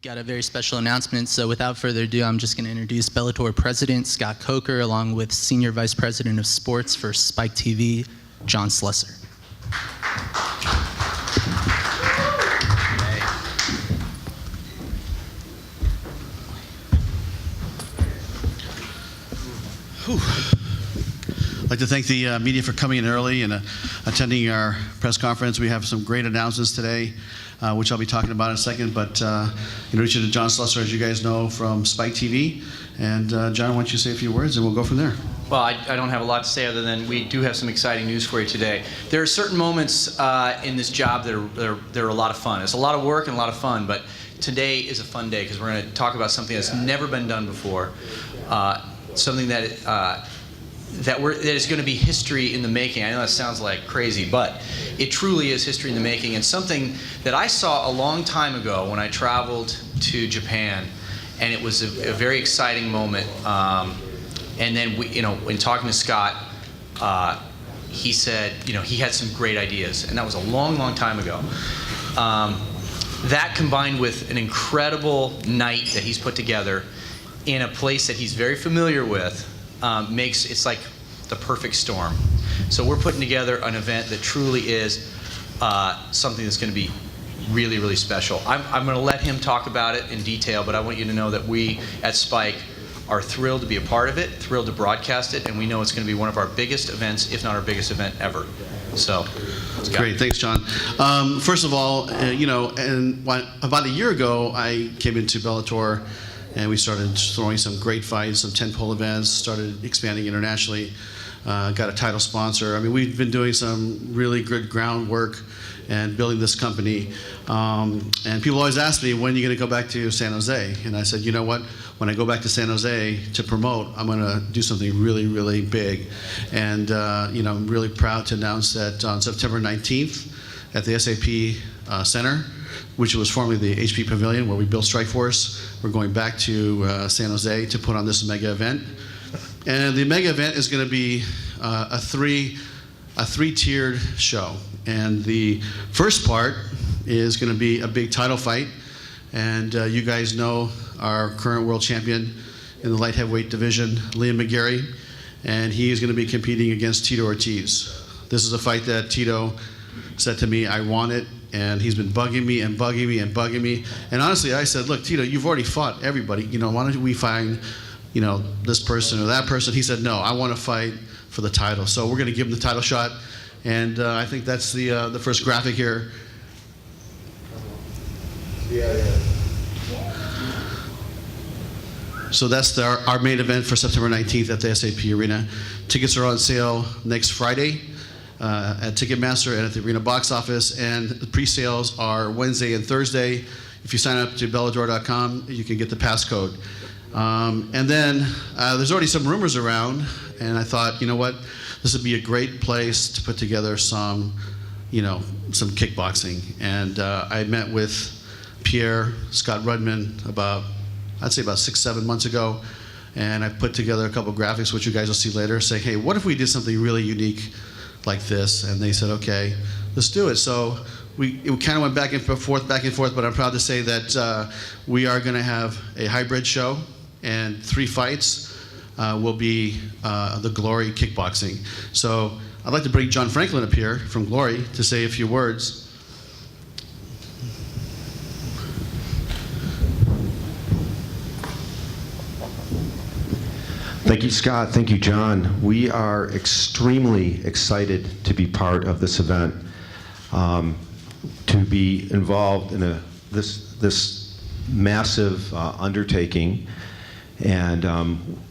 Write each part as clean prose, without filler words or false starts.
Got a very special announcement, so without further ado, I'm just going to introduce Bellator President Scott Coker, along with Senior Vice President of Sports for Spike TV, John Slesser. I'd like to thank the media for coming in early and attending our press conference. We have some great announcements today, which I'll be talking about in a second. But introduce you to John Slesser, as you guys know, from Spike TV. And John, why don't you say a few words, and we'll go from there. Well, I don't have a lot to say other than we do have some exciting news for you today. There are certain moments in this job that are a lot of fun. It's a lot of work and a lot of fun, but today is a fun day because we're going to talk about something that's never been done before, something that is going to be history in the making. I know that sounds like crazy, but it truly is history in the making, and something that I saw a long time ago when I traveled to Japan, and it was a very exciting moment. And then when talking to Scott, he said, he had some great ideas, and that was a long, long time ago. That combined with an incredible night that he's put together in a place that he's very familiar with, it's like the perfect storm. So we're putting together an event that truly is something that's going to be really, really special. I'm going to let him talk about it in detail, but I want you to know that we at Spike are thrilled to be a part of it, thrilled to broadcast it, and we know it's going to be one of our biggest events, if not our biggest event ever. So, great, thanks, John. First of all, about a year ago, I came into Bellator, and we started throwing some great fights, some tentpole events, started expanding internationally, got a title sponsor. I mean, we've been doing some really good groundwork and building this company. And people always ask me, when are you going to go back to San Jose? And I said, you know what? When I go back to San Jose to promote, I'm going to do something really, really big. And I'm really proud to announce that on September 19th at the SAP Center, which was formerly the HP Pavilion where we built Strikeforce, we're going back to San Jose to put on this mega event. And the mega event is going to be a three-tiered show. And the first part is going to be a big title fight. And you guys know our current world champion in the light heavyweight division, Liam McGarry. And he is going to be competing against Tito Ortiz. This is a fight that Tito said to me, I want it. And he's been bugging me and bugging me and bugging me. And honestly, I said, look, Tito, you've already fought everybody. Why don't we find, this person or that person? He said, no, I want to fight for the title. So we're going to give him the title shot. And I think that's the first graphic here. So that's our main event for September 19th at the SAP Arena. Tickets are on sale next Friday at Ticketmaster and at the Arena box office, and the pre-sales are Wednesday and Thursday. If you sign up to Bellator.com, you can get the passcode. And then there's already some rumors around, and I thought, you know what, this would be a great place to put together some kickboxing. And I met with Pierre Scott Rudman I'd say about 6-7 months ago, and I put together a couple graphics, which you guys will see later, saying, hey, what if we did something really unique like this? And they said, okay, let's do it. So it kind of went back and forth, but I'm proud to say that we are going to have a hybrid show, and 3 fights will be the Glory Kickboxing. So I'd like to bring John Franklin up here from Glory to say a few words. Thank you, Scott. Thank you, John. We are extremely excited to be part of this event, to be involved in this massive undertaking. And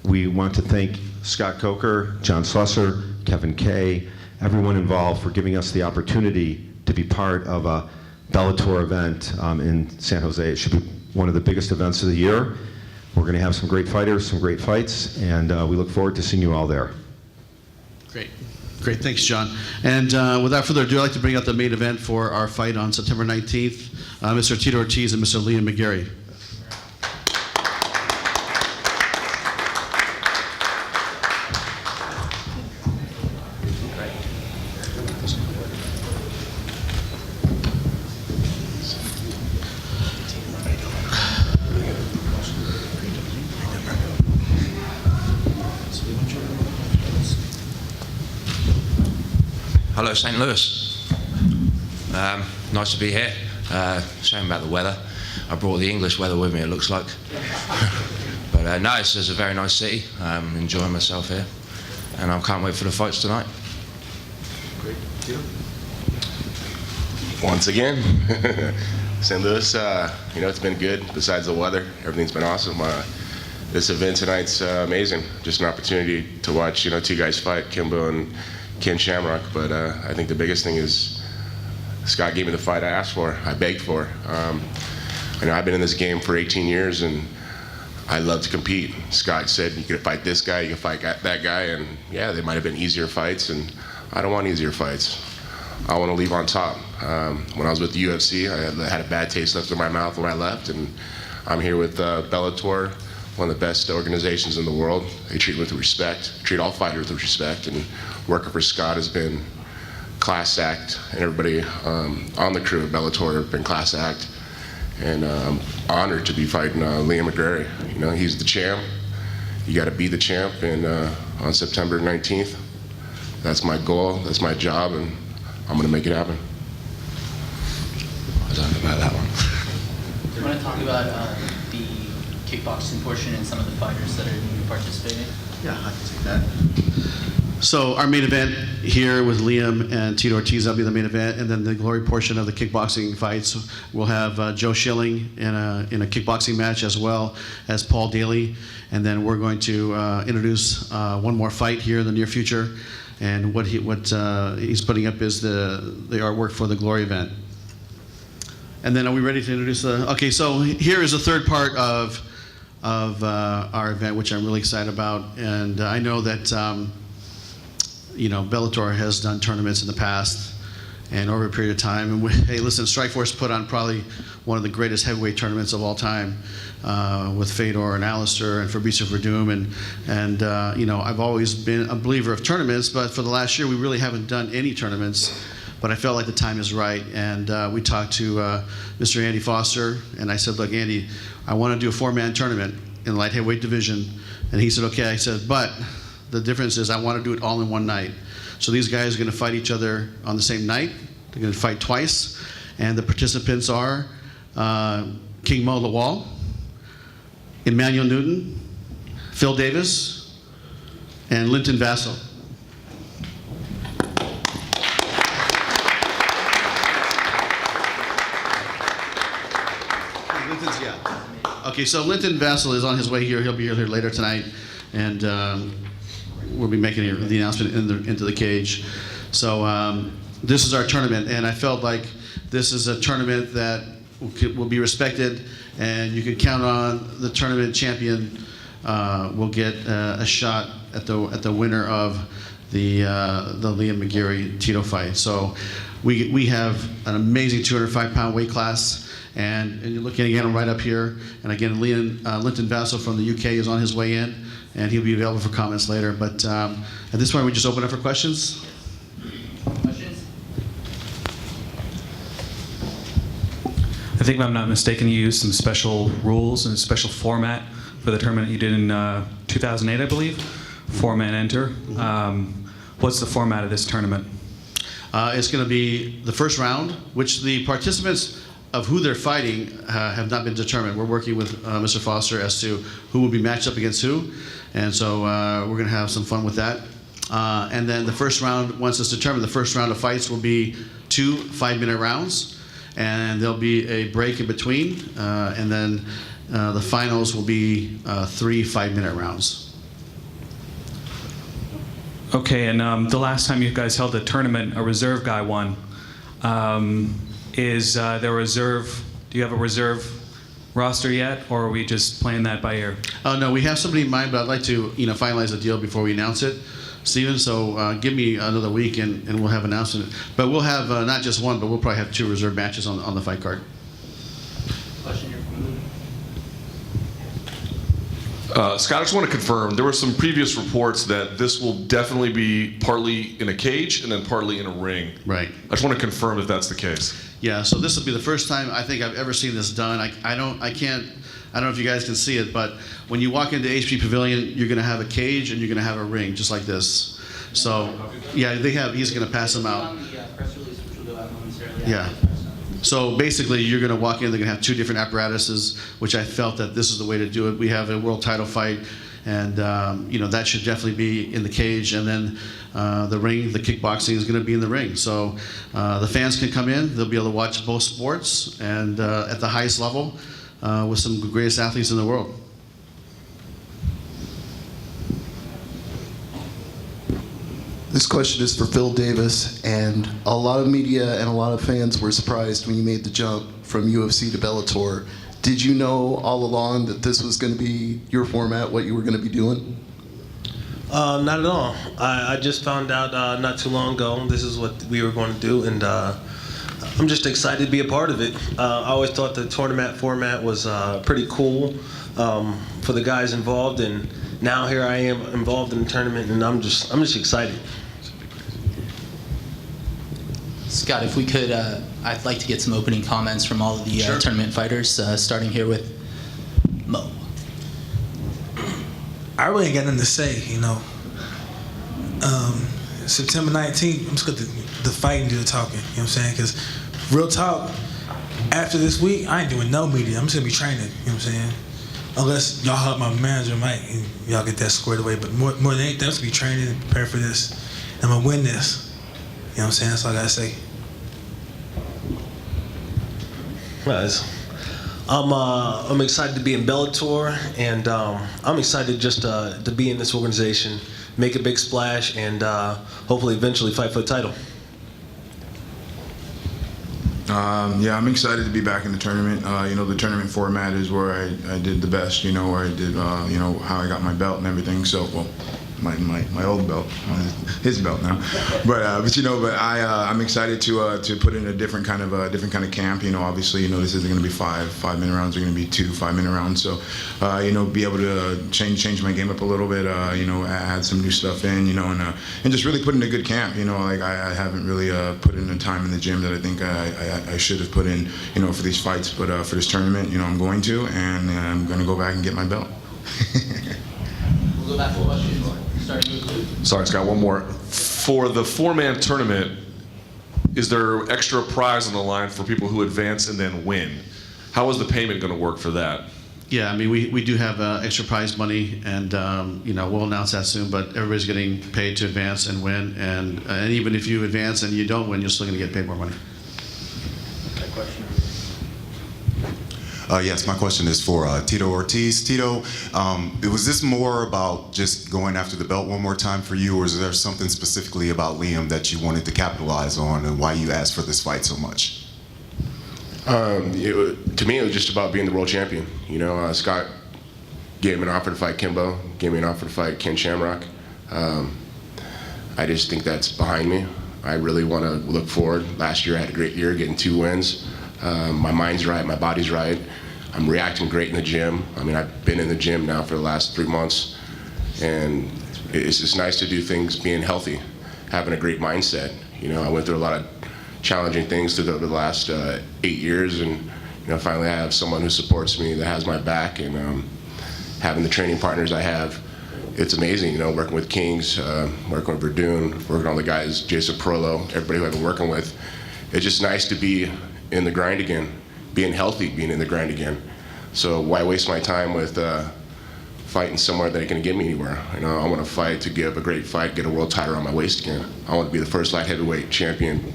we want to thank Scott Coker, John Slesser, Kevin Kay, everyone involved for giving us the opportunity to be part of a Bellator event in San Jose. It should be one of the biggest events of the year. We're going to have some great fighters, some great fights, and we look forward to seeing you all there. Great. Thanks, John. And without further ado, I'd like to bring out the main event for our fight on September 19th, Mr. Tito Ortiz and Mr. Liam McGarry. Hello, St. Louis. Nice to be here. Shame about the weather. I brought the English weather with me, it looks like. But no, it's a very nice city. I'm enjoying myself here. And I can't wait for the fights tonight. Great. Once again, St. Louis, it's been good. Besides the weather, everything's been awesome. This event tonight's amazing. Just an opportunity to watch, two guys fight, Kimbo and Ken Shamrock. But I think the biggest thing is Scott gave me the fight I asked for, I begged for. I've been in this game for 18 years, and I love to compete. Scott said, you can fight this guy, you can fight that guy, and yeah, they might have been easier fights, and I don't want easier fights. I want to leave on top. When I was with the UFC, I had a bad taste left in my mouth when I left, and I'm here with Bellator, one of the best organizations in the world. They treat me with respect, treat all fighters with respect, and working for Scott has been class act, and everybody on the crew of Bellator have been class act. And I'm honored to be fighting Liam McGarry. He's the champ. You got to be the champ, and on September 19th, that's my goal, that's my job, and I'm going to make it happen. I don't know about that one. Do you want to talk about the kickboxing portion and some of the fighters that are going to be participating? Yeah, I can take that. So our main event here with Liam and Tito Ortiz, that'll be the main event, and then the glory portion of the kickboxing fights, we'll have Joe Schilling in a kickboxing match, as well as Paul Daly, and then we're going to introduce one more fight here in the near future, and what he's putting up is the artwork for the glory event. And then are we ready to introduce the? Okay, so here is the third part of our event, which I'm really excited about, and I know that. Bellator has done tournaments in the past and over a period of time. And hey, listen, Strikeforce put on probably one of the greatest heavyweight tournaments of all time with Fedor and Alistair and Fabricio Verdum. And I've always been a believer of tournaments, but for the last year, we really haven't done any tournaments. But I felt like the time is right. And we talked to Mr. Andy Foster, and I said, look, Andy, I want to do a 4-man tournament in the light heavyweight division. And he said, okay. I said, but the difference is I want to do it all in one night. So these guys are going to fight each other on the same night. They're going to fight twice. And the participants are King Mo Lawal, Emmanuel Newton, Phil Davis, and Linton Vassell. Linton's, yeah. Okay, so Linton Vassell is on his way here. He'll be here later tonight. And we'll be making the announcement into the cage. So this is our tournament, and I felt like this is a tournament that will be respected, and you can count on the tournament champion will get a shot at the winner of the Liam McGarry Tito fight. So we have an amazing 205-pound weight class, and you're looking again right up here, and again Linton Vassell from the UK is on his way in. And he'll be available for comments later. But at this point, we just open up for questions. Questions? I think if I'm not mistaken, you used some special rules and a special format for the tournament you did in 2008, I believe. 4-man enter. What's the format of this tournament? It's going to be the first round, which the participants of who they're fighting have not been determined. We're working with Mr. Foster as to who will be matched up against who. And so we're going to have some fun with that. And then the first round, once it's determined, the first round of fights will be 2 5-minute rounds. And there'll be a break in between. And then the finals will be 3 5-minute rounds. Okay, and the last time you guys held a tournament, a reserve guy won. Is there a reserve? Do you have a reserve roster yet, or are we just playing that by ear? No, we have somebody in mind, but I'd like to finalize the deal before we announce it, Stephen. So give me another week, and we'll have an announcement. But we'll have not just one, but we'll probably have 2 reserve matches on the fight card. Question here from Scott, I just want to confirm, there were some previous reports that this will definitely be partly in a cage and then partly in a ring. Right. I just want to confirm if that's the case. Yeah, so this will be the first time I think I've ever seen this done. I don't know if you guys can see it, but when you walk into HP Pavilion, you're going to have a cage and you're going to have a ring, just like this. So, yeah, he's going to pass them out. On the press release, which will go out momentarily. Yeah. So basically, you're going to walk in, they're going to have two different apparatuses, which I felt that this is the way to do it. We have a world title fight, and that should definitely be in the cage, and then the ring, the kickboxing is going to be in the ring. So the fans can come in, they'll be able to watch both sports, and at the highest level with some of the greatest athletes in the world. This question is for Phil Davis, and a lot of media and a lot of fans were surprised when you made the jump from UFC to Bellator. Did you know all along that this was going to be your format, what you were going to be doing? Not at all. I just found out not too long ago this is what we were going to do, and I'm just excited to be a part of it. I always thought the tournament format was pretty cool for the guys involved, and now here I am involved in the tournament, and I'm just excited. Scott, if we could, I'd like to get some opening comments from all of the tournament fighters, starting here with Mo. I really ain't got nothing to say, September 19th, I'm just going to the fight and do the talking, you know what I'm saying? Because real talk, after this week, I ain't doing no media. I'm just going to be training, you know what I'm saying? Unless y'all help my manager, Mike, and y'all get that squared away. But more than anything, I'm just going to be training and prepare for this. I'm going to win this. You know what I'm saying? That's all I got to say. I'm excited to be in Bellator, and I'm excited just to be in this organization, make a big splash, and hopefully eventually fight for the title. Yeah, I'm excited to be back in the tournament. The tournament format is where I did the best, where I did, how I got my belt and everything. So, well, my old belt, his belt now. But I'm excited to put in a different kind of camp. Obviously, this isn't going to be 5-minute rounds. They're going to be 2 5-minute rounds. So, be able to change my game up a little bit. Add some new stuff in. And just really put in a good camp. I haven't really put in the time in the gym that I think I should have put in. For these fights, but for this tournament, I'm going to, and I'm going to go back and get my belt. We'll go back to questions, starting with Luke. Sorry, Scott, one more. For the 4-man tournament, is there extra prize on the line for people who advance and then win? How is the payment going to work for that? Yeah, I mean, we do have extra prize money, and we'll announce that soon. But everybody's getting paid to advance and win, and even if you advance and you don't win, you're still going to get paid more money. Yes, my question is for Tito Ortiz. Tito, was this more about just going after the belt one more time for you, or is there something specifically about Liam that you wanted to capitalize on, and why you asked for this fight so much? To me, it was just about being the world champion. Scott gave me an offer to fight Kimbo, gave me an offer to fight Ken Shamrock. I just think that's behind me. I really want to look forward. Last year I had a great year, getting 2 wins. My mind's right, my body's right. I'm reacting great in the gym. I mean, I've been in the gym now for the last 3 months, and it's just nice to do things being healthy, having a great mindset. I went through a lot of challenging things through the last 8 years, and finally I have someone who supports me, that has my back, and having the training partners I have, it's amazing. Working with Kings, working with Verdun, working with all the guys, Jason Prolo, everybody who I've been working with. It's just nice to be in the grind again, being healthy, being in the grind again. So why waste my time with fighting somewhere that ain't gonna get me anywhere? I want to fight to give a great fight, get a world title around my waist again. I want to be the first light heavyweight champion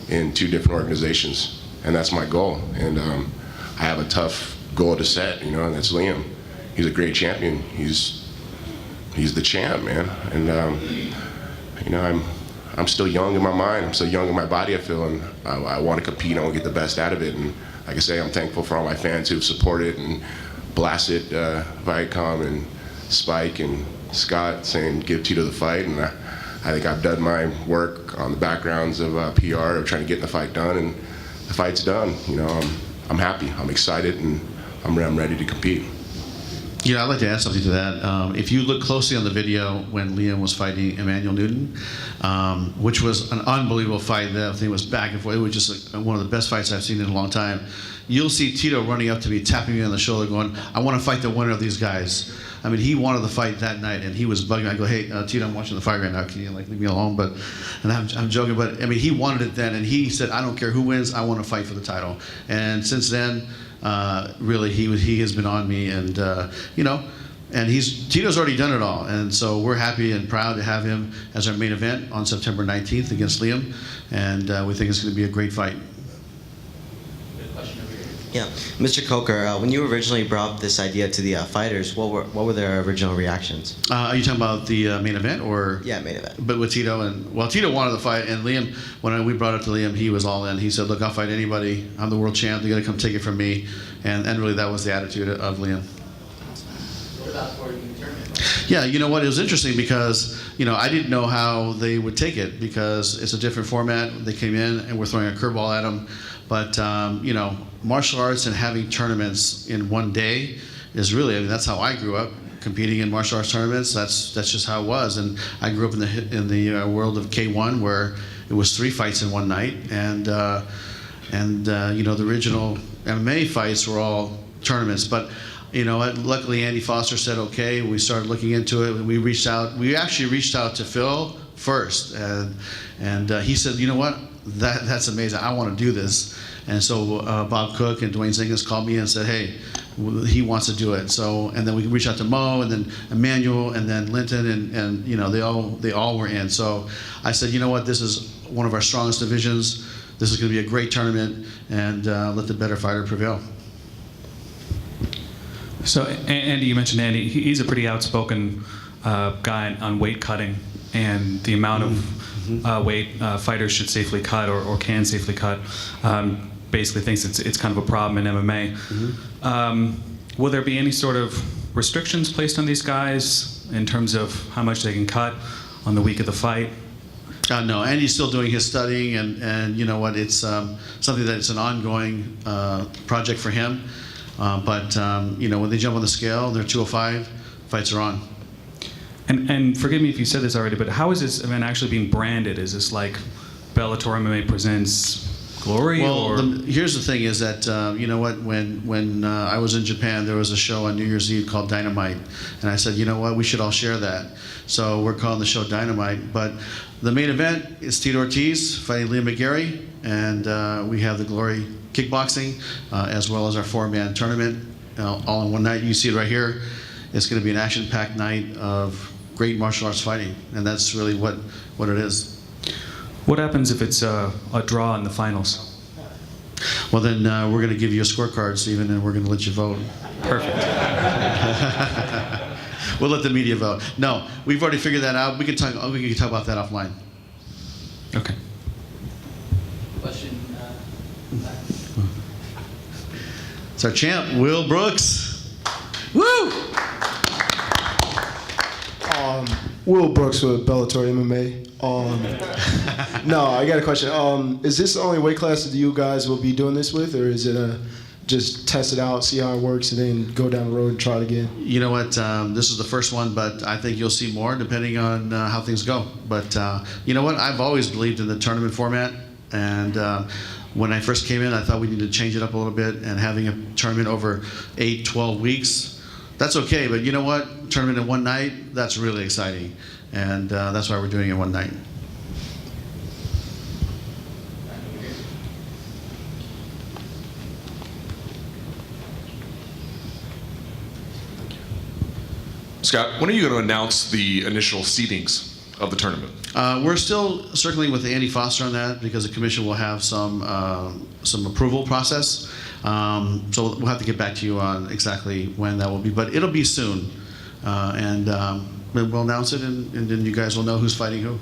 in 2 different organizations, and that's my goal. And I have a tough goal to set, and that's Liam. He's a great champion. He's the champ, man. And I'm still young in my mind. I'm still young in my body, I feel, and I want to compete. I want to get the best out of it. And like I say, I'm thankful for all my fans who've supported and blasted Viacom and Spike and Scott saying give Tito the fight. And I think I've done my work on the backgrounds of PR of trying to get the fight done, and the fight's done. I'm happy. I'm excited, and I'm ready to compete. Yeah, I'd like to add something to that. If you look closely on the video when Liam was fighting Emmanuel Newton, which was an unbelievable fight, that thing was back and forth. It was just one of the best fights I've seen in a long time. You'll see Tito running up to me, tapping me on the shoulder, going, "I want to fight the winner of these guys." I mean, he wanted the fight that night, and he was bugging. I go, "Hey, Tito, I'm watching the fight right now. Can you leave me alone?" And I'm joking, but I mean, he wanted it then, and he said, "I don't care who wins. I want to fight for the title." And since then, really, he has been on me, and and Tito's already done it all, and so we're happy and proud to have him as our main event on September 19th against Liam, and we think it's going to be a great fight. Yeah, Mr. Coker, when you originally brought this idea to the fighters, what were their original reactions? Are you talking about the main event, or? Yeah, main event. But with Tito, Tito wanted the fight, and Liam, when we brought it to Liam, he was all in. He said, "Look, I'll fight anybody. I'm the world champ. They're gonna come take it from me," and really that was the attitude of Liam. What about for the tournament? Yeah, you know what? It was interesting because I didn't know how they would take it because it's a different format. They came in and we're throwing a curveball at them, but martial arts and having tournaments in one day is really, I mean, that's how I grew up, competing in martial arts tournaments. That's just how it was, and I grew up in the world of K1 where it was 3 fights in one night, and the original MMA fights were all tournaments, but. Luckily Andy Foster said okay. We started looking into it. We actually reached out to Phil first, and he said, "You know what? That's amazing. I want to do this." And so Bob Cook and Dwayne Zingas called me and said, "Hey, he wants to do it." So and then we reached out to Mo and then Emmanuel and then Linton and they all were in. So I said, "You know what? This is one of our strongest divisions. This is going to be a great tournament, and let the better fighter prevail." So, Andy, you mentioned Andy. He's a pretty outspoken guy on weight cutting and the amount of weight fighters should safely cut or can safely cut. Basically thinks it's kind of a problem in MMA. Will there be any sort of restrictions placed on these guys in terms of how much they can cut on the week of the fight? No, Andy's still doing his studying, and you know what? It's something that it's an ongoing project for him. But when they jump on the scale, they're 205, fights are on. And forgive me if you said this already, but how is this event actually being branded? Is this like Bellator MMA presents Glory? Well, here's the thing: is that when I was in Japan, there was a show on New Year's Eve called Dynamite, and I said, you know what, we should all share that. So we're calling the show Dynamite. But the main event is Tito Ortiz fighting Liam McGarry, and we have the Glory kickboxing, as well as our 4-man tournament, all in one night. You see it right here. It's going to be an action-packed night of great martial arts fighting, and that's really what it is. What happens if it's a draw in the finals? Well, then we're going to give you a scorecard, Stephen, and we're going to let you vote. Perfect. We'll let the media vote. No, we've already figured that out. We can talk about that offline. Okay. Question. It's our champ, Will Brooks. Woo! Will Brooks with Bellator MMA. No, I got a question. Is this the only weight class that you guys will be doing this with, or is it just test it out, see how it works, and then go down the road and try it again? You know what? This is the first one, but I think you'll see more depending on how things go. But you know what? I've always believed in the tournament format, and when I first came in, I thought we needed to change it up a little bit, and having a tournament over 8, 12 weeks, that's okay. But you know what? Tournament in one night, that's really exciting. And that's why we're doing it one night. Scott, when are you going to announce the initial seedings of the tournament? We're still circling with Andy Foster on that because the commission will have some approval process. So we'll have to get back to you on exactly when that will be, but it'll be soon. And we'll announce it, and then you guys will know who's fighting who.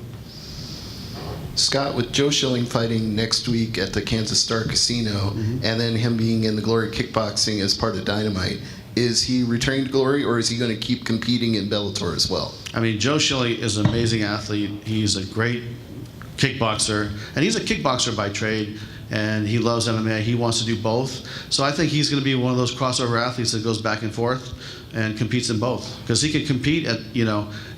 Scott, with Joe Schilling fighting next week at the Kansas Star Casino, and then him being in the Glory Kickboxing as part of Dynamite, is he returning to Glory, or is he going to keep competing in Bellator as well? I mean, Joe Schilling is an amazing athlete. He's a great kickboxer, and he's a kickboxer by trade, and he loves MMA. He wants to do both. So I think he's going to be one of those crossover athletes that goes back and forth and competes in both, because he can compete at,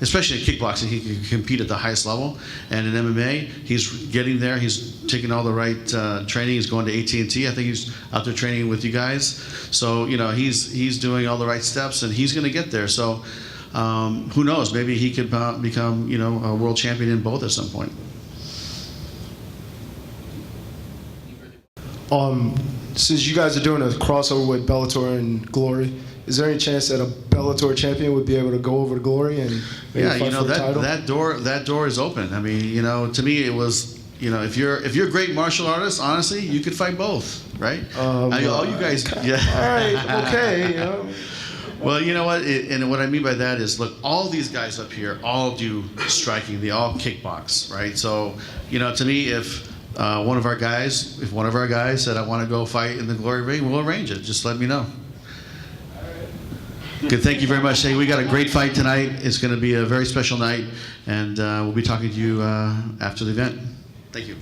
especially in kickboxing, he can compete at the highest level, and in MMA, he's getting there. He's taking all the right training. He's going to AT&T. I think he's out there training with you guys. So he's doing all the right steps, and he's going to get there. So who knows? Maybe he could become a world champion in both at some point. Since you guys are doing a crossover with Bellator and Glory, is there any chance that a Bellator champion would be able to go over to Glory and maybe fight for the title? that door is open. I mean, to me it was, if you're a great martial artist, honestly, you could fight both, right? All you guys, yeah. All right, okay. Well, you know what? And what I mean by that is, look, all these guys up here all do striking. They all kickbox, right? So, to me, if one of our guys said, I want to go fight in the Glory ring, we'll arrange it. Just let me know. Good, thank you very much. Hey, we got a great fight tonight. It's going to be a very special night, and we'll be talking to you after the event. Thank you.